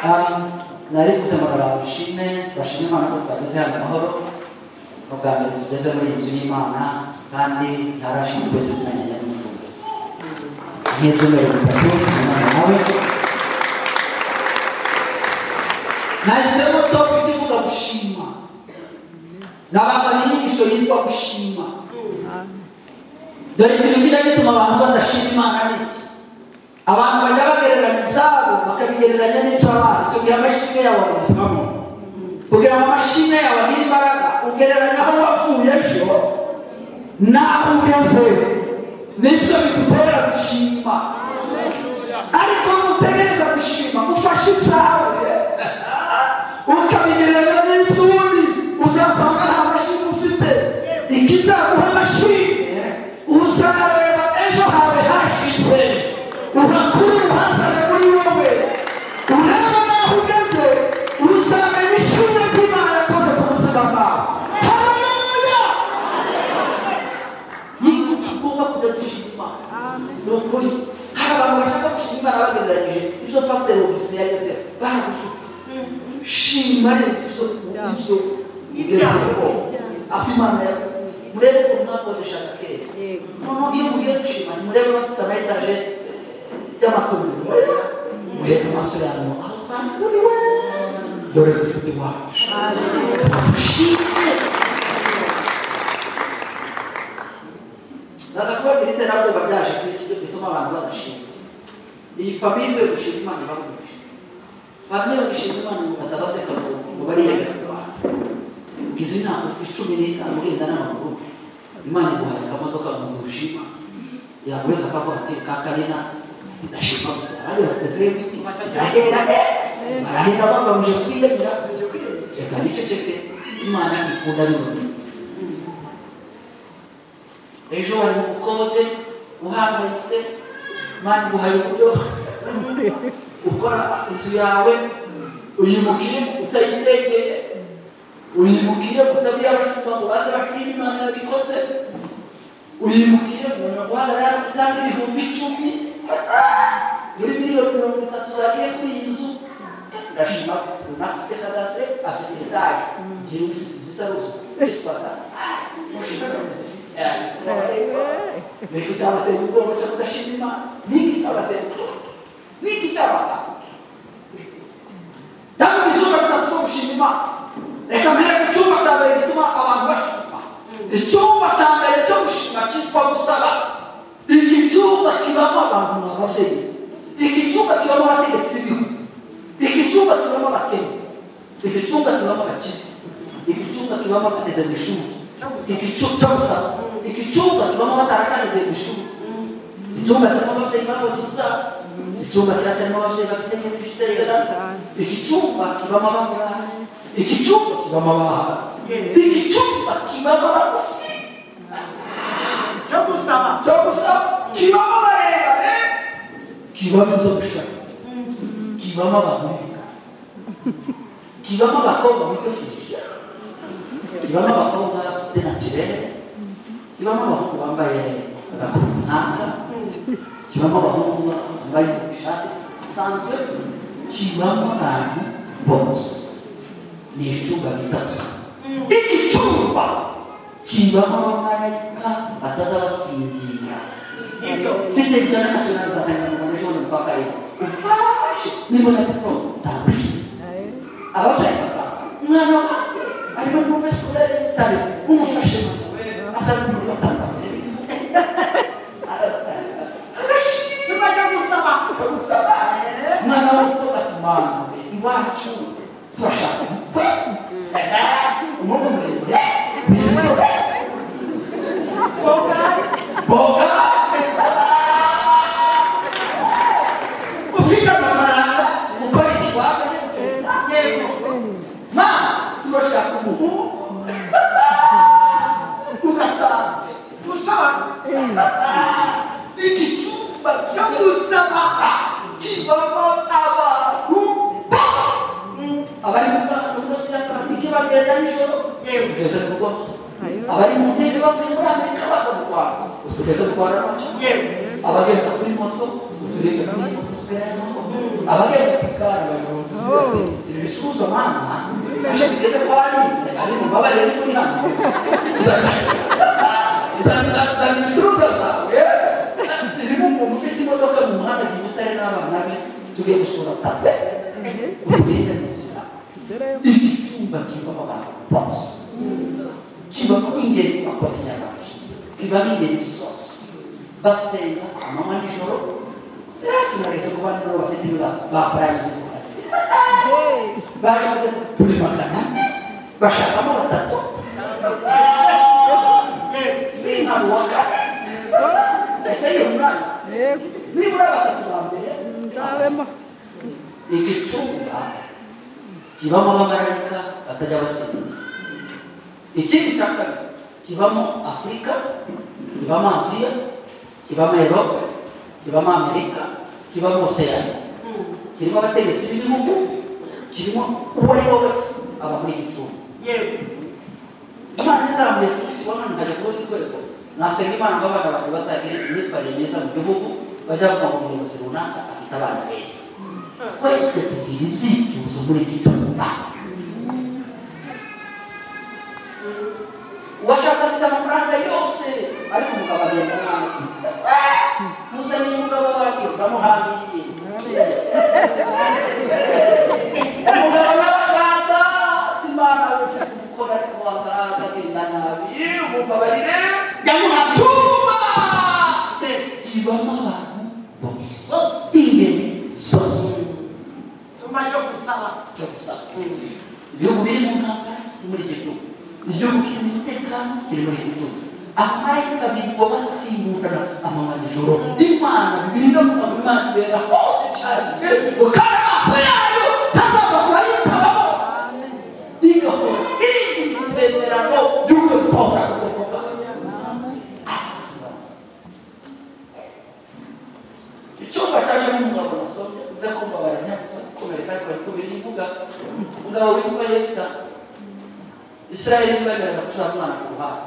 nari gusemagara bishime bashime Imana ko twageze hano amahoro ubwa mbere tugeze muri inzu y'Imana kandi ntarashimwe twese tumenya n'umufundo nk'ibyumweru bitatu Imana nawe nahisemo topic ivuga gushima nabazanye inyigisho yitwa gushima dore ikintu kijya gituma abantu badashima Imana ni abantu bajya bagereranya ibyabo bakabigereranya n'iby'abandi icyo gihe amashimwe yawe abizamo kugira ngo amashimwe yawe agire imbaraga ugereranya aho wapfuye ejo naho ugeze nibyo bigutera gushima ariko nutegereza gushima ufashe ibyawe ukabigereranya n'iby'undi uzasanga nta mashimwe ufite ikizaguha amashimwe uzareba ejo hawe hashize urakura uhazane muri wowe ureba naho ugeze uzamenya ishimwe ry'Imana yakoze ku buzima bwawe. Haleluya! niko tugomba kujya dushima ni ukuri hari abantu bashaka gushima Imana bagereranyije ibyo pasiteri Augustin yagezeho baragushutse shima ibyo ugezeho aho Imana murebe ukuntu mwakozeshaga kera noneho iyo mugiye gushima murebe bafite amayetaje y'amatungo muheka amaso yanyu aho banduriwe dore dufite iwacu ndaza kubabwira iterabwoba ryaje ku isi bituma abantu badashima iyi famiye gushima Imana ibagumije bamwe bagishima Imana ngo batabaseka ngo bariyemera ku bantu ugize inama 15 ugenda n'amaguru Imana iguhaye akamodoka ngo ushima yaguheza akavuga ati kakarina ndashima abandi bafite vrema iti barahera bagamije kwiyemera reka niceceke Imana ikunda bibone ejo wari mu bukode uhangayitse Imana iguhaye uburyo ukora inzu yawe uyimukiye utayisengeye uyimukiye utabwiye abashumba ngo baze bashimire Imana yabikoze uyimukiye umuntu guhagarara gutanga 10,000 muri miliyoni 30 zagiye kuri iyi nzu ndashima unafite kadastre afite etaje ngiye ufite zitaruzo esipata niki cyabateye ubwoba cyo kudashima Imana niki cyabateye ntabwo izuba ritatu gushima Imana reka mbere ku cyumba cya mbere gituma abantu bashima icyumba cya mbere cyo gushima cyitwa gusaba iki cyumba kibamo abantu n'ababyeyi iki cyumba kibamo abategetsi b'ibihugu iki cyumba kibamo abakene iki cyumba kibamo abakire iki cyumba kibamo abateze mu ishuri iki cyumba kibamo abatarakanize mu ishuri icyumba kirimo ababyeyi babonye urubyaro icyumba kiracyarimo ababyeyi bafite nk'ibisezerano iki cyumba kibamo abamurayi iki cyumba kibamo abahazi iki cyumba kibamo abagufi cyo gusaba kibamo abarebare kibamo izo gushaka kibamo abahurika kibamo abakobwa bitofisha kibamo abakobwa bafite na kirere kibamo abahungu bambaye agakoti nkaka kibamo abahungu bambaye ishati isanzwe kibamo abantu bose ni icyumba bita gusa iki cyumba kibamo abamarayika batazabasinzira mfite examen national zatanga mu Rwanda ejo mpaka iyo ufashe nibona ko zabuye ababyeyi umwana wanjye arimo mu escolaire y'itare umufashe asa n'umuntu batandukanye tumaze gusaba umwana wanjye ati mama iwacu turashaka umuntu muremure w'inzobe boga ufite amafaranga ukora ikibazo yego ma turashaka umuhungu udasanzwe usobanutse iki cyumba cyo gusaba kibamo abantu abari mu batike bagenda nijoro yewe ugeze mu Rwanda abari mu ndege bavuye muri Amerika baza mu Rwanda utugeze mu Rwanda yewe abagenda kuri moto utugeze kuri moto abagenda kwikara ibicuruzwa mama bigeze kwa Aline ariko babarira ni kuri hano za ibicuruzwa zawe irimo umuntu ufite imodoka mu muhanda gitare n'abana be tugiye gusura tate ubwenge n'ubuzima icyumba kibamo abantu bose kibamo ingeri bakoze nyarwanda kibamo ingeri zose basenga amanywa n'ijoro sinageze ku bandi nabo bafite ibibazo baparangiza ku kazi baje turi magana bashakamo batatu sina wakane ateye umwana nibura batatu ba mbere igicumba kibamo abamarayika batajya basinzira ikindi cya kabiri kibamo Afurika kibamo Aziya kibamo Europe kibamo Amerika kibamo Oceania kirimo abategetsi b'ibihugu kirimo uwo ari we wese aba muri iki cyumba Imana izamuye kubisibona nkajya kubona ikwego nasenga Imana ngo abana banjye bazagira imyitwarire myiza mu gihugu bajya bavuga ngo umuyobozi runaka afite abana beza twese tugira ibyifuzo muri iki cyumba uwashaka afite amafaranga yose ariko umugabo agenda nabi muzanye umugabo wanjye uramuhambiriye umugabo nawe akaza ati Imana we ufite umukoro ariko wazaza agenda nabi umubabarire yamuhatuma kibamo abantu ingeri zose tuma cyo gusaba ibihugu biri mu ntambara muri iki gihugu igihugu kirimo umutekano kiri muri iki gihugu amarayika birirwa basimburana amanywa n'ijoro Imana bibiri no mu Imana ibera hose cyane ukana amaso yayo ntazava kurayisaba bose igahora iri isezerano y'uko bisohora kuvuga icyumba cyaje n'umugabo nasomye uze kumva baranyaguza kubereka ariko ariko birivuga umugabo witwa Yefita Israeli ntibemeraga kuzana umwana ku ruhande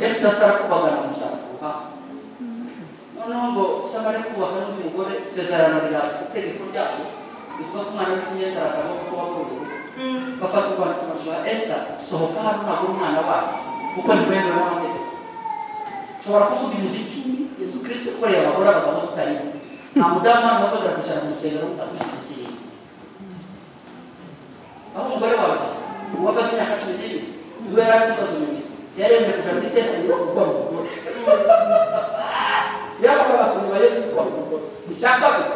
Yefita asara kubagana umuzana ku ruhande noneho ngo Samari kubaka n'undi mugore isezerano riraza itegeko ryabo rivuga ko umwana w'imyenda aragomba kuba muri ubu bafata u Rwanda tumasura Esther sohoka hano ntabwo umwana wacu kuko ntibemera n'amategeko ushobora kuvuga ibintu 10 Yesu Kristo yakoreye abagore abagabo tutarimo nta mudamu hano bazongera kwicara mu rusengero mutakwisigasiriye aho umugore wawe uwafata imyaka 12 niwe yari afite ibibazo bibiri yaremeye kuja muri teraniro gukora umugore yarabaga kureba Yesu gukora umugore icya kabiri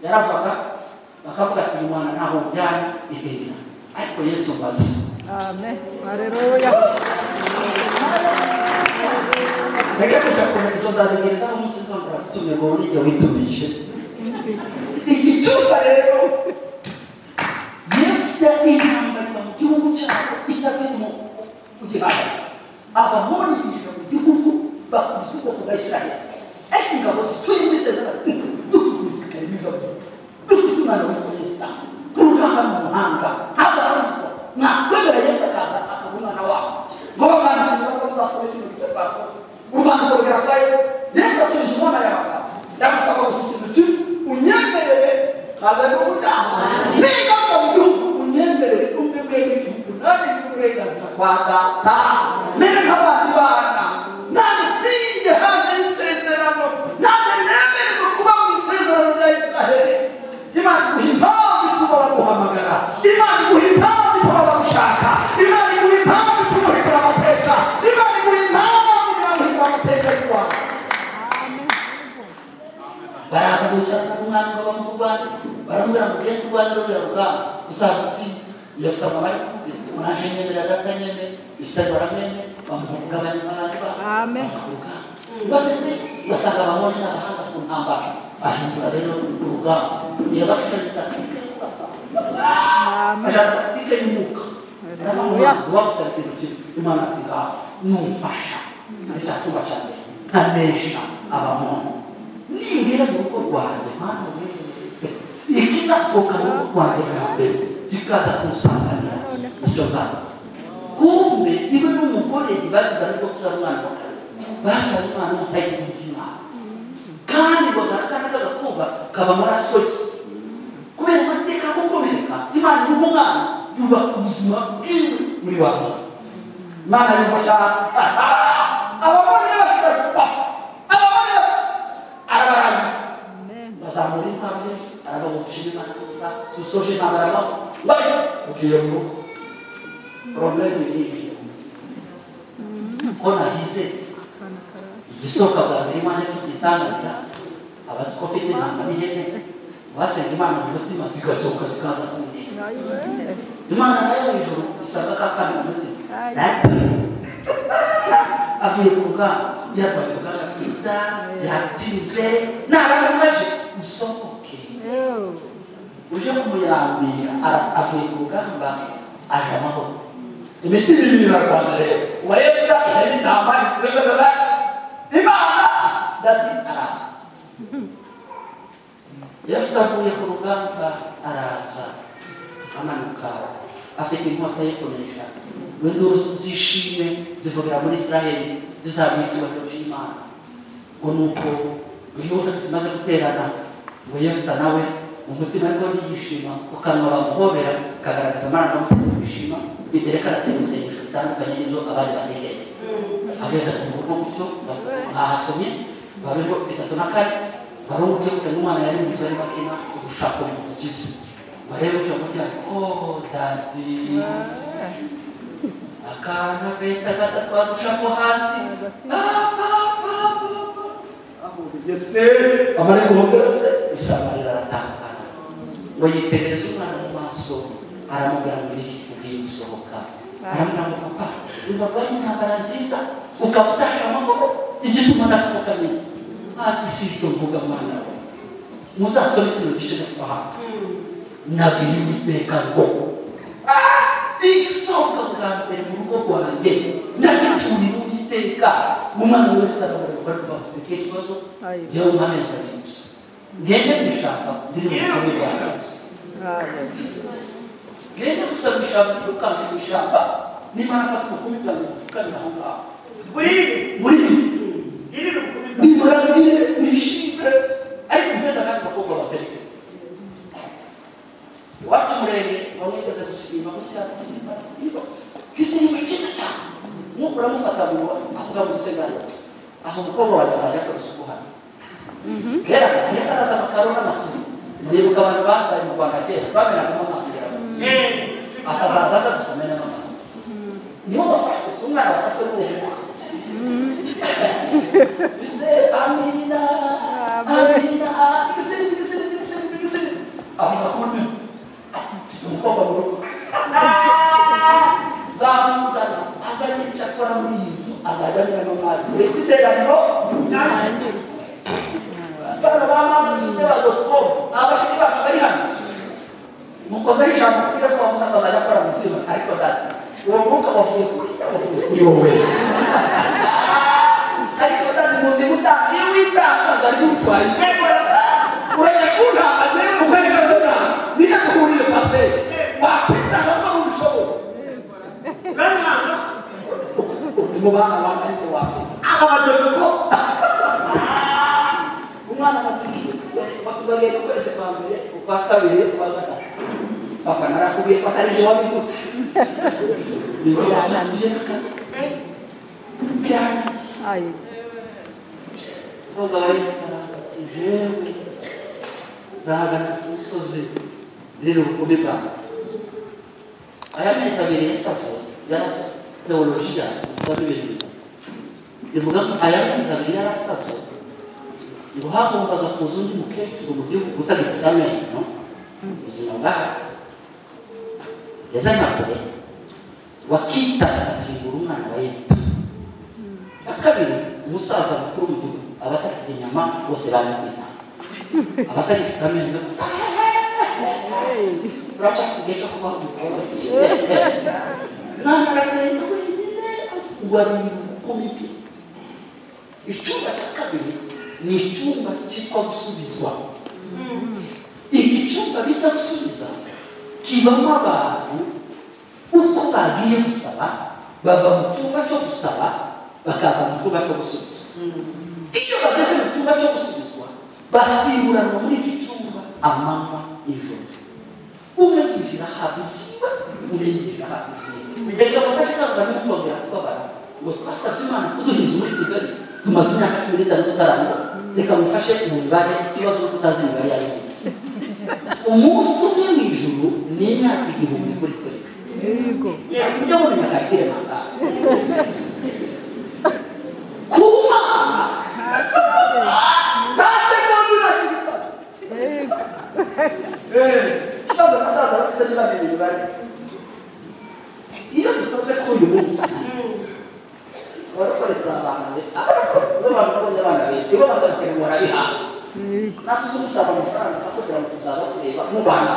yaravaga bakavuga ati uyu mwana ntaho ujyana ihera ariko Yesu mbaza amen haleluya reka tujakomeza tuzabigeza umunsi zongera kutumirwa muri igihe witumije igicuba rero Yefita intambara mu gihugu cyabo itafite mu kugihana abamoni bije mu gihugu bakubita ubwoko bwa Isirayeli ariko ingabo zituye muri Sezara dufite umusirikare mwiza dufite umwana witwa Yefita ku rugamba mu muhanga hazaza nakwemera Yefita akaza akaba umwana wabo ngo bamwandikira ko muzasoma ikintu gice twasoma u Rwanda rwogera kwa Yefita asubije umwana yabaga ndamusaba gusa ikintu kimwe unyemerere haleluya niba mu gihugu unyemerere umwe bw'igihugu nani uburenganzira kwa data mbere nk'abandi bana nani sinjye hanze y'isezerano nani nemererwa kuba mu isezerano rya Isiraheli Imana iguha impamvu ituma baguhamagara Imana iguha impamvu ituma bagushaka Imana iguha impamvu ituma uhindura amateka Imana iguha impamvu uhindura amateka y'u Rwanda baraza gushaka umwana ngo bamurwanye baramubwira ngo ugende urwanya ruriya rugamba uzagutsinda Yefita amabaye unaje nyemera data nyeme Isirayeli baramweme bamugabanya n'abandi bakavuga bageze basanga abamoni n'abahanga ku ntambara bahindura rero urugamba iyo bakora taktike y'ubasanga taktike y'umwuka wabusaba ikintu kimwe Imana ati ngaho numfasha icya cyumba cya mbere nkanesha abamoni nimbere mu rugo rwanjye Mana ikizasohoka mu rugo rwanjye bwa mbere kikaza kunsanganira icyo zaba kumbe iwe n'umugore bagize ariko kuzana umwana wa kabiri bazana umwana utagira umutima kandi ngo akana k'agakobwa kaba amaraso ye kubera amateka yo gukomereka Imana imuha umwana yubaka ubuzima bwiwe muri wa mwana Imana yumva cyane ababone bafite ababone arabarangiza bazamura impamvu arabamushima Imana tusoje ntabara bari ugiye mu problème iri ko nahise igisoka bwa mbere Imana tugisangaza abazi ko fite namba n'ihene basenga Imana mu mutima zigasohoka zikaza ku mutima Imana nayo ijuru isanga kakana mu mutima avuye ku rugamba yarwaye urugamba rwiza yatsinze naramukaje usohoke uje kumuyambira avuye ku rugamba aje amahoro imiti ibiri irarwana rero uwayevuga ihari intama bebebebe Imana dadi araza Yesu avuye ku rugamba araza amanuka afite inkota yo kunesha induru zishimwe zivugira muri Israeli zisabira icyubahiro cy'Imana ngo nuko iyo maze guterana ngo Yefuta nawe umutima ariko yishima ukanwa bamuhobera kagaragaza amarangamutima y'ishima imbere karasengesho bitandukanye n'izo abandi batekereza ageze ku rugo gutyo bahasomye babeho 3 barunguye cyane umwana yari mu cyari bakina ugushaka mu mugizi barebe cyo gutya dadi akana kayita gatatu hasi aho bigese amare kuhomberese isamarira aratangana ngo yitegereze umwana mu maso aramubwira muri ugiye gusohoka aramubwira ngo papa ubaganye intambara nziza ukabutasha amaguru igituma ndasohoka neza ati sito mvuga mwana muzasome kino gice cy'aha nabiri witeka ngo igisohoka bwa mbere mu rugo rwanjye ndagiturira uwiteka mu mwana w'ufite abagabo bari bafite ikibazo yewe amezi abiri gusa ngende gushaka ndiri mu rugo rwanjye ngende gusaba ishamba ry'ukanje gushaka n'Imana afata ukumi bwanjye kukanira aho ngaho muri nimurabire nishimwe ariko mbese kandi bakobwa baperekeza iwacu murenge bamwigeze gusiba mu cyatsi basiba kisiba cyiza cyane nk'uko uramufata ngo avuga mu seganza aho umukobwa wanjye azajya akora isuku hano kera araza amakaro n'amasibo nibuka abantu bambaye mu Rwanda kera bamenagamo amazi akazaza aza gusomera amazi niho bafashwe si umwana wafashwe n'uruhu Bise amina igisiri avuga ko ni mfite umukobwa mu rugo zamuzana azajya icyakora muri yizo azajya amena no mazi uri kwiteraniro bana ba mama n'ifite badotwo abashiki bacu bari hano mukoze ijambo kugira ko bamusanga azajya akora muzima ariko dati uwo mwuka wavuye kuri wowe ariko dati muzimuta iyo witanga bari gutwaye urajya kuntanga mbere kukwega dona niyo kuhuriye pasteur wakwitanga ko ubishoboye Ganana mu bana banga ariko wawe abadoko umwana matiki bakubagenda kwese kwa mbere kwa kabiri kwa gatatu papa narakubiye ko atari byo wabivuze niba yasangiye nakati byana Ai. Togai ati jewe zahagana ku musozi rero kubiba aya mezi abiri yasabye yarasa teologiya y'ibintu bivuga ko aya mezi abiri yarasabye ngo hagombaga kuza undi mukecuru mu gihugu utagifite amenyo ubuzima bwawe yazanye kure wakita agasimbura umwana wa Yesu akabiri umusaza mukuru mu gihugu abatafite inyama bose barakwita abatagifite amenyo uracafite cyo kubaho umukobwa nana aragenda wenyine ngo ari komite icyumba cya kabiri ni icyumba cyitwa gusubizwa iki cyumba bita gusubiza kibamo abantu uko bagiye gusaba bava mu cyumba cyo gusaba bakaza mu cyumba cyo gusubizwa iyo bageze mu cyumba cyo gusubizwa basiburanwa muri iki cyumba amanywa n'ijoro. Umwe yinjira ahabwa ubuzima, undi yinjira ahabwa ubuzima. Reka bafashe ntabwo n'utongera kubabara ngo twasabye Imana kuduhiza muri Kigali tumaze imyaka 15 tutarangwa. Reka mufashe mu mibare ikibazo no kutazi imibare yayo. Umunsi umwe mu ijuru ni imyaka 1000 kuri kuri. Yego. Ujya mumenya karikire manga. Kuma. Tase kondi nashimisabye. Yego. Kibazo kasaza bakitaje babiri imibare. Iyo bisoje ko uyu munsi barakorera abantu abana be ibo basabye ngo barabiha nasuze umusaba amafaranga akubwira ngo tuzaba tureba mu bana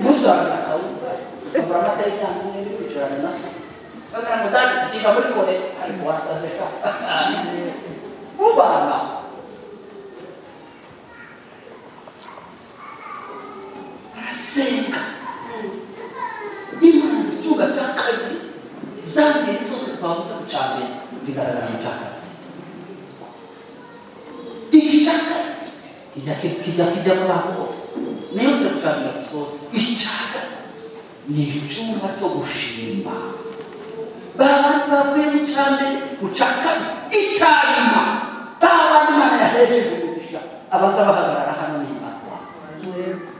musanga akawuka abura amatari cyangwa n'ibindi bicarana na se bagana ngo dadi ziba muri kore ariko wasaze ka mu bana arasenga Imana icyumba cya kabiri zambere zose twavuze ku cyambere zigaragara mu cyaka. Iki cyaka kijya mu bantu bose. Niyo turakutangira gusoza. Icyaka ni icyumba cyo gushima. Babandi bavuye mu cyambere mu cyaka icyarima. Babandi Imana yahereje umugisha. Abaza bahagarara hano ni Imana.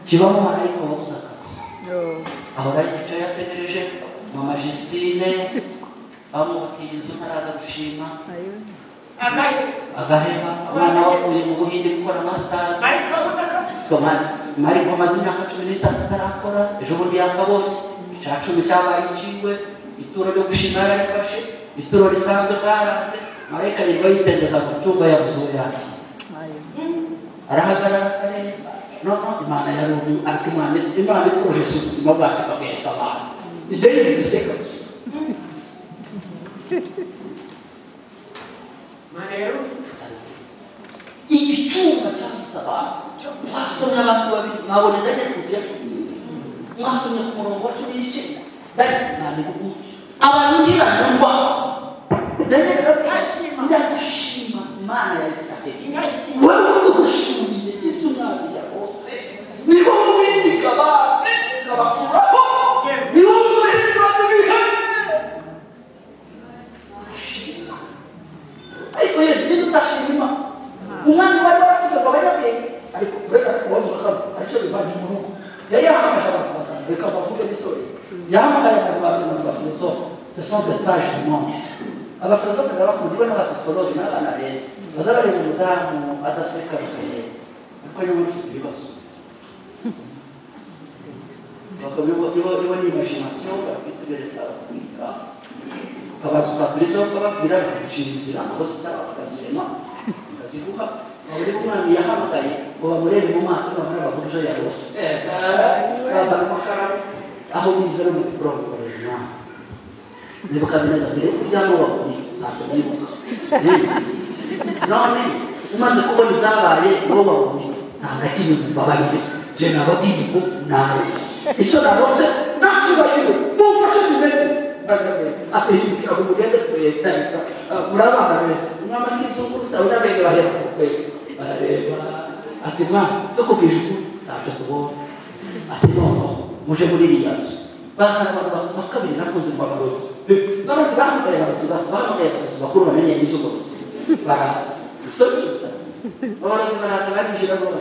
Kibamo marayika wabuze akazi. Aho ari icyo yategereje Mama Justine bamubwiye inzu ntaraza gushima agahema umwana wavuye mu Buhinde gukora masters Mariko amaze imyaka 15 atarakora ejo bundi yakabonye icya 10 cyabaye iciwe ituro ryo gushima yarifashe ituro risanzwe karanze marayika yirwa yitendeza ku cyumba yabuzoya arahagarara kare no Imana yarumye ariko Imana iprojection ubuzima bwacu kabweka abantu ijye biseka gusa Manero igicyumba cy'amusaba wasomye abantu babiri mwabonye ndaje kubiya mwasomye ku murongo wa 19 dai nani abantu ntibanumva ndaje ndashima Imana ya Israeli wewe udushimiye iby'umwami yakose nibo mubindi kabate kabakuraho nibo mubindi kababihanye ariko yeye niba utashima umwami wari warakuze ngo abanyabwenge ariko reka kubavuga aricyo bivanye mu rugo yari yahamagaje abantu batanu reka bavuge n'isori yahamagaye abantu babiri n'abafilosofe ce sont des sages du monde abafilosofe n'abakunzi be n'abapsikologe n'abana beza baza bareba umudamu adaseka bakareba ariko nyuma ufite ibibazo bakaba ni imagination bakitegereza bakabika ukabaza ukabwira ukababwira bakagucira inzira aho zitaba bakazirema bakaziguha buri umwana yahamagaye ngo bamurebe mu maso bamara bavuga ibyo yarose bazana amakara aho bizera mu diplome bareba nibuka bineza mbere kuryamo wabonye ntacyo nibuka none umaze kubona ibyabaye wowe wabonye nta na kimwe mubabarire je nababwiye ngo narose icyo narose ntakibayeho mumfashe bimeze atahindukira ku mugende tuyetarika murabana beza umwama n'izungurutsa urabenge bahera ku kwezi barareba ati mwana tukubwije ukuri ntacyo tubona ati nono muje muri iriya nzu bazana abantu ba kabiri nakuze ngo abarozi n'abandi bahamagaye abarozi bakuru bamenye iby'uburozi baraza isoro cy'ubutaka abarozi baraza barinjira abagore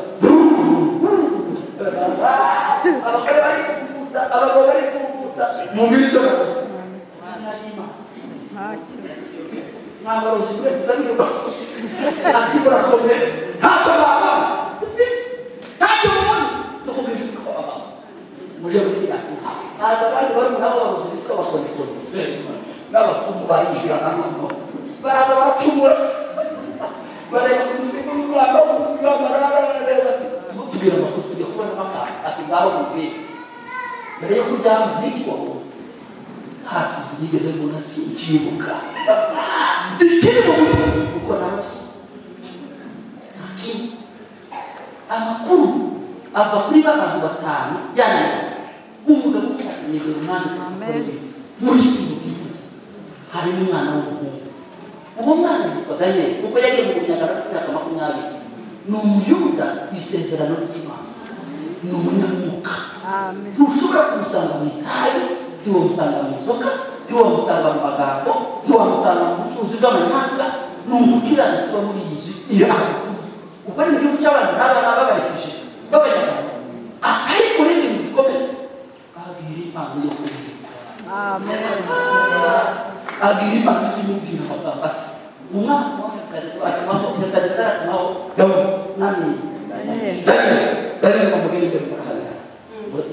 bari kubuta abagabo bari kubuta mu mico barozi n'abarozi b'abiruka ati murakomeye ntacyo baba ntacyo mubona tukubwije uko baba muje muri iriya nzu haza abandi bari muri abo barozi bitwa abakonikoni n'abapfumu barinjira na none baraza barapfumura bareba ku musego w'umwana barareba ati tubwira amakuru tujya kubona amakara ati ngaho mubwire mbere yo kuryama ntikiwabona ntabwo nigeze mbona si ikibuka ikiri mu mutwe kuko narose amakuru ava kuri abantu batanu yananiwe umugabo umwe umwami muri kino gihugu harimo umwana w'umuhungu uwo mwana yitwa Daniel kuko yagiye mu bunyagara y'imyaka 20 ni umuyuda w'isezerano ry'Imana ni umunyamwuka ntushobora kumusanga mu itabi ntiwamusanga mu nzoka ntiwamusanga mu magambo ntiwamusanga mu bucuruzi bw'amanyanga ni umukiranutsi wo muri iyi iyo ubwo ni mu gihugu cy'abantu n'abana babarefuje b'abanyarwanda atari kuri ibintu bikomeye abwira Imana yo kuririmba amen abwira Imana y'imubwira amagambo umwana w'akadekaratumaho nani Daniel bamugera imbere barahagarara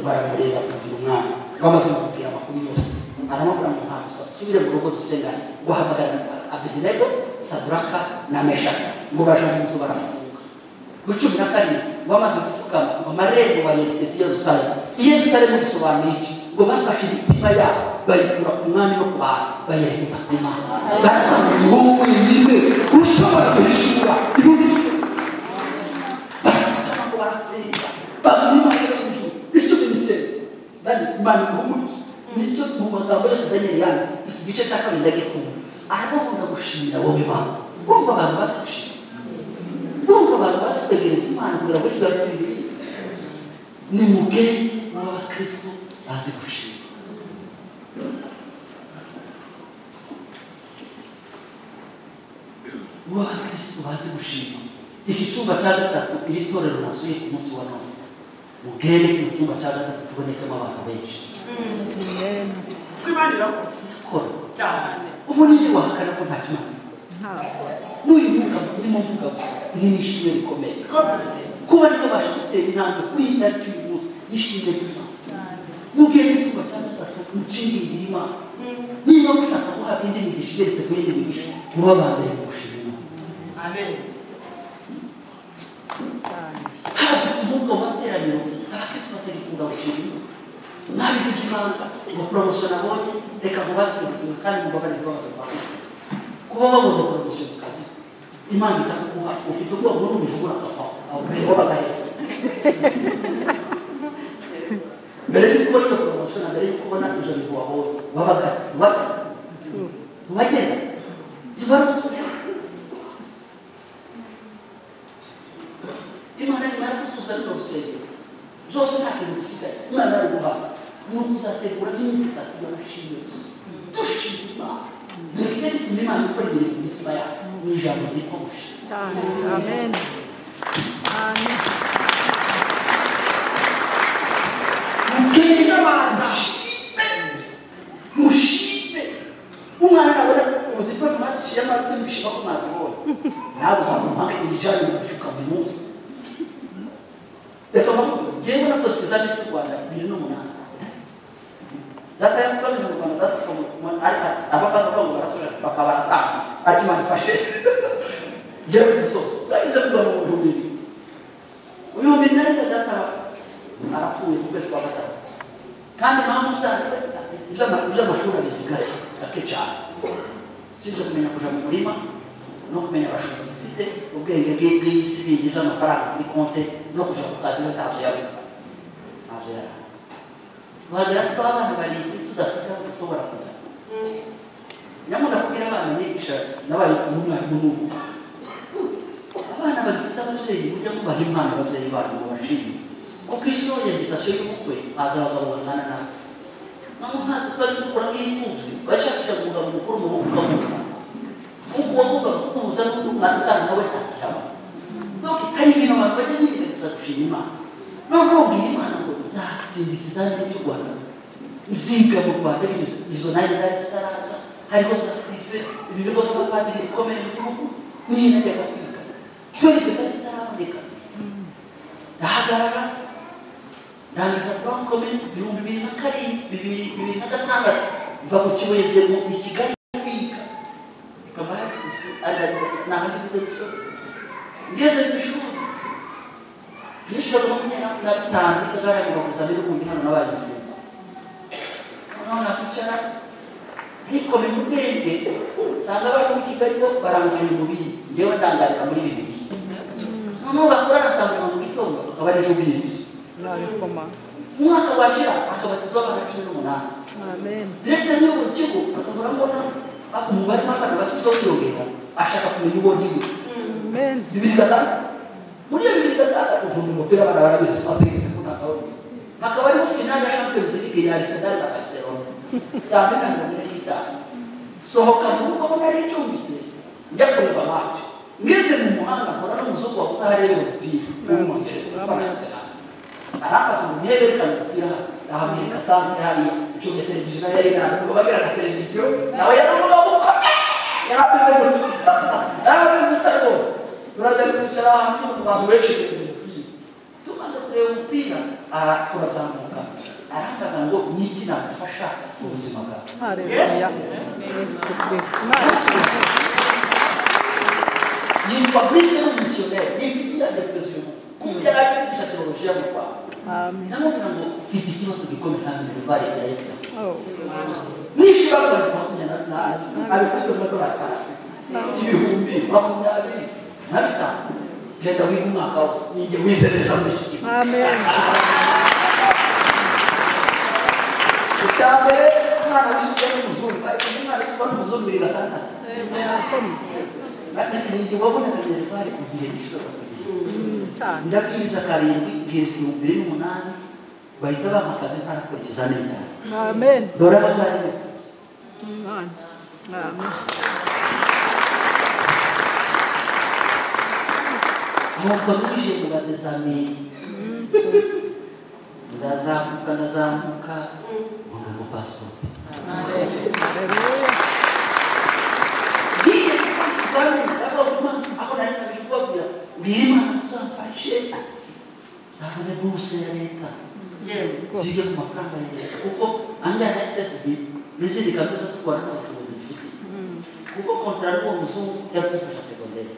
baramureba kugira umwana bamaze kumubwira amakuru yose aramubwira ngo nta gusa subire mu rugo dusengane guhamagara Abedenego Sadraka na Meshaki ngo baje mu nzu barafunga ku 12 bamaze gupfukama ngo amarembo bayerekeza i Yerusalemu bisobanuye iki ngo bafashe imitima yabo bayikura ku mwami no ku bantu bayerekeza ku Mana baravuga ngo wowe nyine ushobora guhishura ibintu ngo barasenga babiri Imana y'ijuru icyo binitse bani Imana umucyo nicyo mu magambo yose Daniel yanze igice cya kabiri ndagikunda arabona gushimira wowe Imana urumva abantu bazi gushimira urumva abantu bazi kwegereza Imana kugira ngo ishobore kubigirira ni mugeni w'abakristo bazi gushimira w'abakristo bazi gushima iki cyumba cya gatatu iri torero nasuye ku munsi wa none mugende ku cyumba cya gatatu tubonekamo abantu benshi kwimanira ko cyane umunini wahakana ko nta kimana n'uyu mwuka urimo mvuga gusa iyi ni ishimwe rikomeye kuba nibabasha gutera intambwe kuri iyi tariki y'uyu munsi y'ishimwe ry'Imana mugende ku cyumba cya gatatu mucingirire Imana niba mushaka guhabwa indi migisha igeretse kuri indi migisha muba bambere mu gushima Imana amen habitse umwuka mu materaniro abakristo batarikunda gushima Imana nabigize ibanga ngo promotion nabonye reka mubaze tubitura kandi mubabare kubaza abakristo kuba babonye promotion mu kazi Imana itakuha ufite ubwoba bwo kubivugura akafa aho bagahe mbere yo kubona iyo promotion mbere yo kubona izo bigo aho wabaga wagenda ibarutuye Imana ni mara kuzuza no rusengero zose nta kintu gisigaye Imana ari guhaha nuko uzategura iminsi 3 y'amashimwe gusa dushimira Imana dufite bituma Imana ikora ibintu mu mitima yacu ni ijambo ryitwa gushima amen amen mugende n'abantu mushime umwana nabona umudiplomate ciye amazi y'ibishima ko mazi bone ntabwo uzamuhamwe kujyana mu gufuka mu munsi reka mamudu ngewe nakoze ikizamini cy'u Rwanda 2008 data yakoze mu Rwanda data abapaza ngo barasura bakabaratanga ari Imana ifashe ngera ku musozo bagize kuba mu bihumbi nari data arapfuye mu kwezi kwa gatatu kandi mpamvu muzanze iby'amashuri abisigaye gake cyane sibyo kumenya kuja mu murima no kumenya abashuri dufite ubwenge bw'isi bigira amafaranga kuri konte no kuja ku kazi batazo yavuga ntabyo yarazi tuhagera tuba abana barindwi tudafite aho dushobora kujya nyamara kubwira abana nigisha nabaye umwarimu n'ubu abana bagifite ababyeyi burya mubaha impano ababyeyi babo ngo bashimire kuko isohoye invitation y'ubukwe haza abagabo bangana nawe naho ntabwo twari dukora nk'imfubyi bashakisha umugabo mukuru mu bukwe bw'umugabo kuko wagombaga kubuza n'umwana nawe ntakijamo donc hari ibintu abantu bajya bigerageza gushima Imana noneho mbwira Imana ngo nzatsinda ikizamini cy'u Rwanda nziga mu Rwanda izo nayo zari zitaraza hariho za prive ibi bigo by'abapadiri bikomeye mu gihugu niyo najyaga kwiga kubera ibyo zari zitaraboneka ndahagarara ndangiza twankome 2006 mva ku Kibuye mu Kigali kwiga kamara n'ahandi bize bisoza ngeze mu ishuri nishobora kumenya na bitanu bikagara mu bazabiri ubundi hano nabaye mfumba none akicara ariko mu bwenge sanga bari mu Kigali bo barangaye mu biyi ngewe ndangarira muri bibiri noneho bakora nasanga mu gitondo akaba ari ejo birizi umwaka wajira akabatizwa abana 18 amen directeur y'ubu kigo akabura mbona umubare w'abantu bakizongera ashaka kumenya uwo ndiwe. Amen. Bibiri gatandatu. Muri iyo bibiri gatandatu umuntu umupira abana barabizi bategetse ko ntakawundi. Hakaba ariho finale ya Champions League ya Arsenal na Barcelona. Saa mbiri na mirongo ine n'itanu. Sohoka mu rugo aho nari ncumbitse njya kureba match. Ngeze mu muhanda mbona n'umuzungu wabuze aho arebera umupira w'umwongereza w'Ubufaransa. Arabaza ngo ntiyerekane umupira ahamwereka saa hariya icumbi ya televiziyo yari ntabwo ngo bagera na televiziyo nawe yaravuga ngo yarabize gutya yarabize gutya rwose turajya kwicara hamwe abantu benshi tumaze kureba umupira turazamuka arambaza ngo niki nagufasha mu buzima bwawe. Haleluya. yitwa Kristo n'umusiyoneri n'ifite ya depression kuko yari ari kwigisha teologiya mu Rwanda. Amen. Namubwira ngo ufite ikibazo gikomeye ntabwo bari leta Oh. nishobora makumyabiri ari kuri $100 hasi ibihumbi 25 leta wiga umwaka wose ninjye wize neza muri iki gihe. Amen. icyambere umwana w'ishyirwa n'umuzungu ariko umwana w'ishyirwa n'umuzungu biri gatandatu ninjye wabona minervari ku gihe gishobora kugira ndabwiriza karindwi bwiriza 2008 bahita bamakaze ntarakora ikizamini cyane. Amen. dore abazarimo Amen. Amen. nuko nuje tubatezami ndazamuka mbona ngo pastor Haleluya. Diye kuzamini ndabona aho nari nabikubwira birima nakuzamfashe sabane buse ya leta zige ku mafaranga ya leta kuko anjyana SFB n'izindi kaminuza zo Rwanda n'abashobozi bifite kuko kontrari uwo muzungu yadufasha segonderi.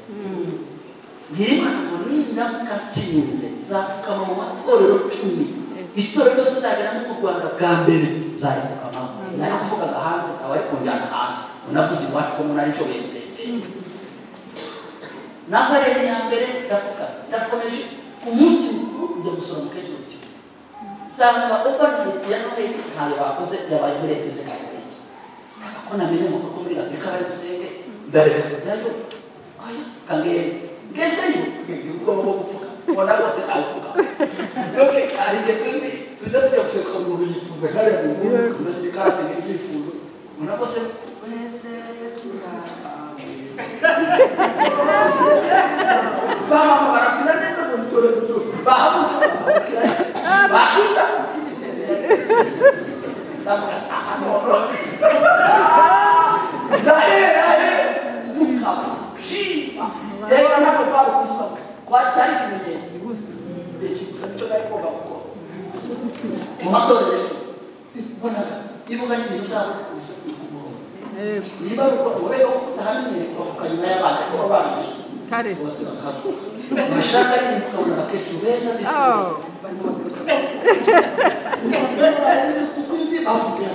Birima ngo nindamuka nsinze nzapfukama mu matorero 10 itorero ryose nzageramo mu Rwanda bwa mbere nzaripfukama nari kuvugaga hanze akaba ari kunjyana hanze unavuze iwacu ko umuntu arishoboye gutembera. Nazarene ya mbere ndakomeje ku munsi mukuru njya gusura mukecuru cyane sanga overnight ya Noheli ntayo bakoze yabaye muri eglise katolika ko namenye mu kuko muri Afurika bari gusenge ndareka kujyayo kangere ngeseyo ubwo bo gupfuka ubona bose ntavuga doke ari getwe tujya guseka mu bifuza kare mu muntu kumenya kasi n'ibyifuzo ubona bose wese Bama barasina neza mu bitoro byose bahamuka bakwita ndavuga ahanoro ndahere zuka shiba rero ntabwo twaba kuvuga kwa cyari kimenyetso gusa nicyo nari ngomba gukora mu matorero bonaga ibuga n'ibintu byabo gusa ku murongo niba ureba ko utahamenyere ukanyuma y'abandi ko babamenye Kare. bose bakavuga bashaka ari ukabona abakecuru beza ndetse barimo tukwivi bavuga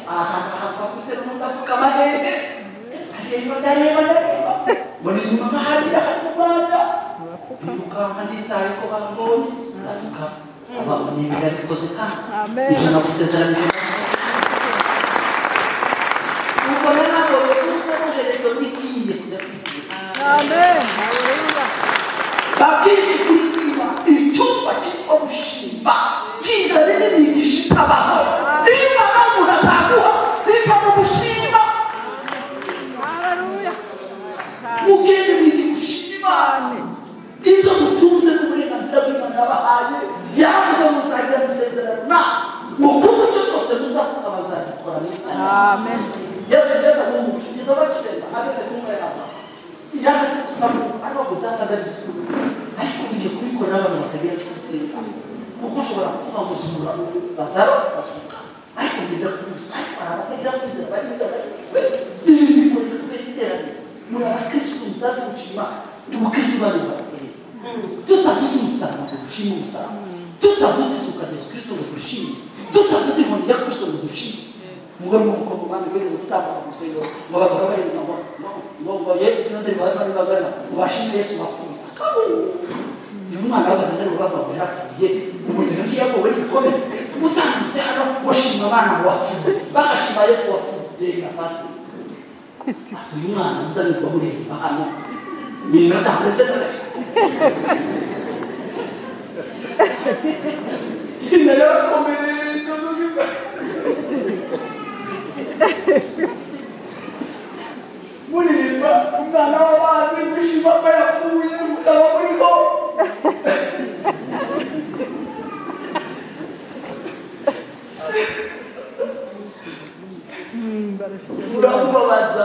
ahantu hafite n'umudafuka amadebe ndareba mbona inyuma harira hari mu Rwanda nirukanka nditaye ko bambonye ndavuga abantu ni ibintu bikoze kandi ibyo nagusezeranyije nuko rero nabonye ko usohoherezwa muri kiye kujya kwigira. Amen. Haleluya. Babwishi kwiba icyumba cyitwa gushimba kiza n'imigisha itabaho niba namuntu ataguha biva mu gushima. Haleluya. Mugende mwigi gushima izo mutuze n'uburenganzira bw'Imana yabahaye yavuze muzagira isezerano na mukubu cyo cyose muzasaba azagikora neza. Amen. Yesu amumukiriza bagusenga ageze kumwe yaza yaraze gusaba ariko gutanga ndabizi ariko ibyo kubikora abantu batagira gusenga kuko ushobora kuvuga ngo zumura bazaro bakasuka ariko ngenda kuzi ariko abatagira kwizera bari muri ibi bikorera kubera iterambere muri abakristo mutazi gushima umukristo bari barazeye tutavuze umusaraba ngo dushime umusaraba tutavuze isuka Yesu Kristo ngo dushime tutavuze inkoni ya Kristo ngo dushime mugore n'umukobwa umwami wigeze gutambuka mu rusengero ngo bagahora baririmba ngo Yesu n'undi bari bagana ngo bashime Yesu wapfuye uyu mwana w'abageze ngo bava ngo yarapfuye umuntu ngiye yakowe n'ibikomere utambitse hano washima abana ngo wapfuye bagashima Yesu wapfuye rero pastor uyu mwana muzabirwa mureba hano iminota hameze neza imbere y'abakomereza muririmba umwana w'abandi mwishima ko yapfuye mukaba muriho muramubabaza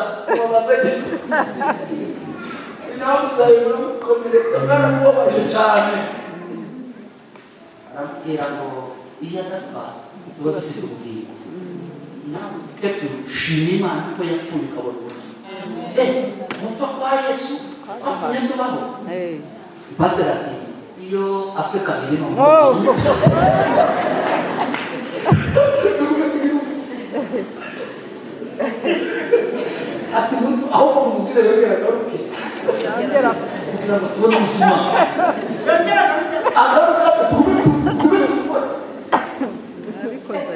inamuzaye muramukomeretsa mwaramubabaje cyane aramubwira ngo iyo adapfa tuba dufite ubugingo nawe petero shima imana ko yapfuye ukabona ubuzima gupfa kwa yesu kwatumye tubaho pasiteri ati iyo apfe kabiri no ati aho bamubwira yongera agaruke kugira ngo tubone ubuzima agaruka tube tubona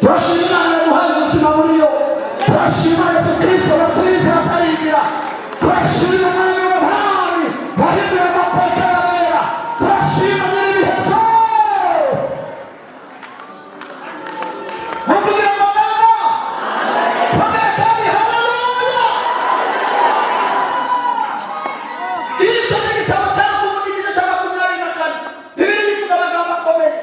turashima imana yaduhaye ubuzima muri yo turashima yesu kirisito batwize batarinjira turashima umwami w'abami wahinduye amateka y'abera turashima nyir'ibihe byose muvugira amagana bagere kandi haleluya isome igitabo cy'abakumu igice cya 24 bibiliya ivuga amagambo akomeye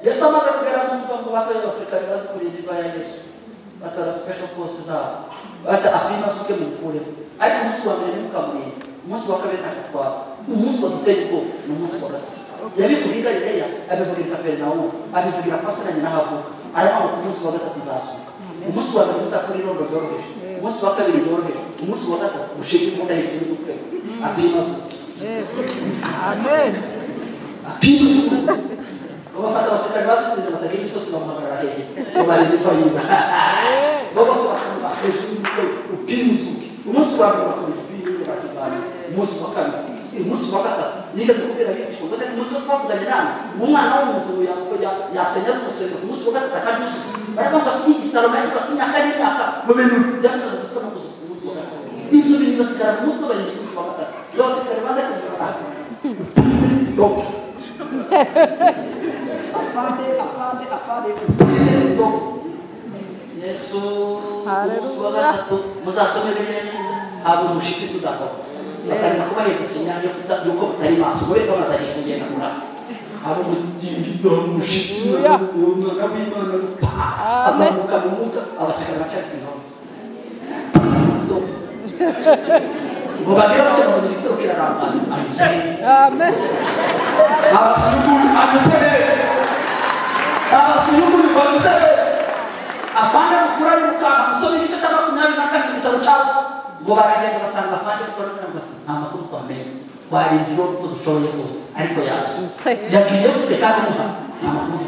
yesu amaze kugera mu mva ngo batoye abasirikare bazi kurinda imva ya yesu batara special forces zabo bata apima suke mu kure ariko umunsi wa mbere mukamurinda umunsi wa kabiri ntakatwara umunsi wa duteye ubwoba ni umunsi wa gatatu yabivuga i Galileya abivugira i Kaperinawumu abivugira kwa se na nyina havuka aravuga ngo ku munsi wa gatatu uzasuka umunsi wa mbere muzakora irondo ryoroheje umunsi wa kabiri ryoroheje umunsi wa gatatu ushinga imbunda hejuru y'umutwe apima suke amen apima bafata abasirikare bazi kurinda batagira ibitotsi bamuhagarara hejuru ngo barinde imva yiba bose bakamubaka hejuru y'umutwe upima uzuke umunsi wa mbere bakomeza upima bakivana umunsi wa kabiri umunsi wa gatatu nigeze kubwira abigishwa ngo se umunsi wo twavuganye nawe umwana w'umuntu yasenya n'umusenge ku munsi wa gatatu akabyuzuza baravuga ngo ati igisaro nayo ati imyaka n'imyaka mu bintu byavugaga gutwa no kuzuka umunsi wa gatatu ibyo bintu basigara mu mutwe barinda umunsi wa gatatu abasirikare baze kugira donc afande yesu umunsi wa gatatu muzasome biriya neza haba umushyitsi tudakora batangira kubaheza sinyari yuko mutari maso mube bamaze agiye kugenda murasa haba umutingito umushyitsi umwana w'imana azamuka mu mwuka abasirikare bacyari ku intoki ngo bagire bake ngo igitero kirarambana amen abasuyuguri bagusebe afande mukura y'umukara musome igice cya 24 mu gitabo cyawe ngo baragenda basanga afande mukura y'umukara nta makuru twamenye twarinziro uko dushoboye rwose ariko yagiye reka kumuha nta makuru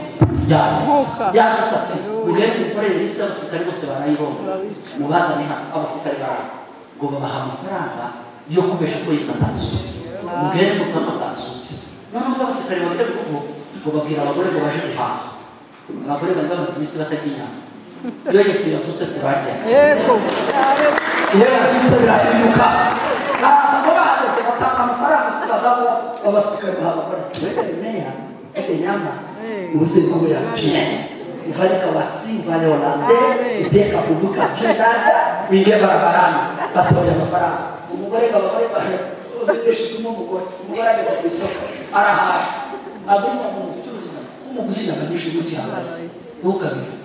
yaje ati ugende mukorere lisite y'abasirikare bose barayibona mubazane hano abasirikare baraza ngo babaha amafaranga yo kubesha ko Yesu atasutse ugende mukama atasutse noneho abasirikare bagire ngo babwira abagore ngo baje guhaha abagore bari bamaze iminsi batagira iyo Yesu yasutse turarya yego iyo yasutse birahinduka araza ngo bahageze batanga amafaranga tukazamo abasirikare baha abagore turemeya nyama uze kuya bien ufanye kabati ufanye holande uteka kuduka bien dada wingie barabarani batoya amafaranga umugore abagore bahe uzereshe tumo umugore ageze ku isoko arahaha abunda mu tuzi umuguzi n'abanyeshuri bose hamwe ukabivuga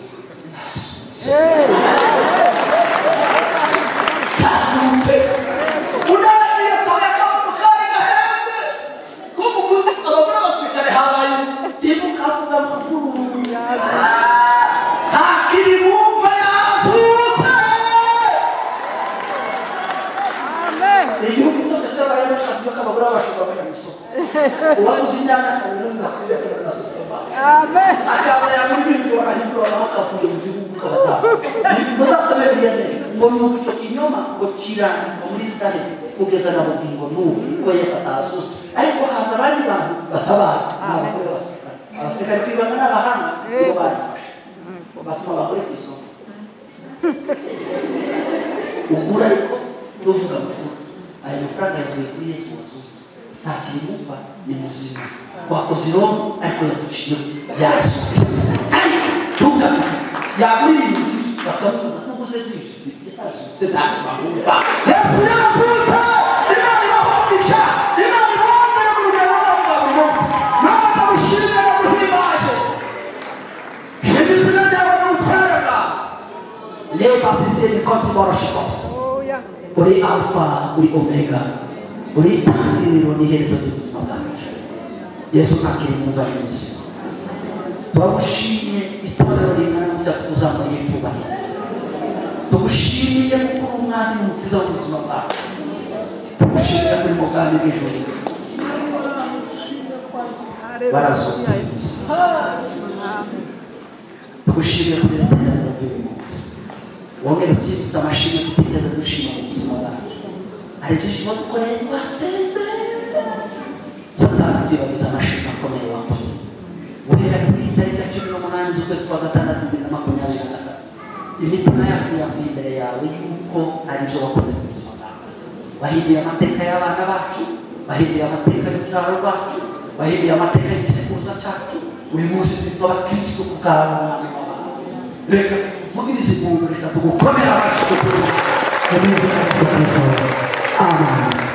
Tasutse unaniye soya kama mukari gahenze ko umuguzi abagore basirikare habaye ibuka kuvuga amakuru hakiri bumva yasutse amen igihugu cyose cyabaye n'akavuga k'abagore bashobora kujya mu isoko uwaguze inyanya akaza kujya kurana sosoma amen akaza yamuri ibintu barahindura bakavuye mu gihugu kabadamu muzasome biriya neza ngo ni icyo kinyoma ngo kirandikwa muri sitade kugeza na bugingo n'ubu ko Yesu atasutse ariko haza abandi bantu batabaza n'abagore basirikare abasirikare kwibanga n'abahanga nibo barifashe batuma abagore ku isoko ugura ariko uvuga ngo aya mafaranga yavuye kuri Yesu wazutse nta kirimumva ni muzima wakoze irondo ariko yaduciye yazutse ariko ntugapfe yagura ibintu bakamubuza no gusezisha yazutse ntabwo bamwumva Yesu yazutse Imana irahumurisha Imana irahumura mu rugero rwa buri munsi nawe ndamushimira ndamuhimbaje shima izina ryawe n'ubutwaraga reba sisiyeni konti boroshikose uri alfa uri omega uri itangiriro n'iherezo ry'ubuzima bwacu Yesu ntakiri mu nzara y'ubuzima turagushimiye itorero ringana gutya tuzamuriye icyubahiro tugushimiye kuko uri umwami n'umukiza w'ubuzima bwacu tugushimiye kuri mugambi w'ijuru barazutse tugushimiye kuri iterambere ry'uyu munsi wongere utibutse amashimwe tutigeze dushima mu buzima bwacu hari byinshi dukoreye twasenze satani twibagiza amashimwe akomeye wakoze guhera kuri itariki ya 18 z'ukwezi kwa gatandatu 2023 imitima yacu yavuye imbere yawe yuko ari byo wakoze mu buzima bwacu wahinduye amateka y'abana bacu wahinduye amateka y'urubyaro rwacu wahinduye amateka y'igisekuruza cyacu uyu munsi twitwa abakristo ku bwawe mwami wawe reka tuvugirize impundu reka tugukomere amashyi mu izina rya Yesu Kristo amen.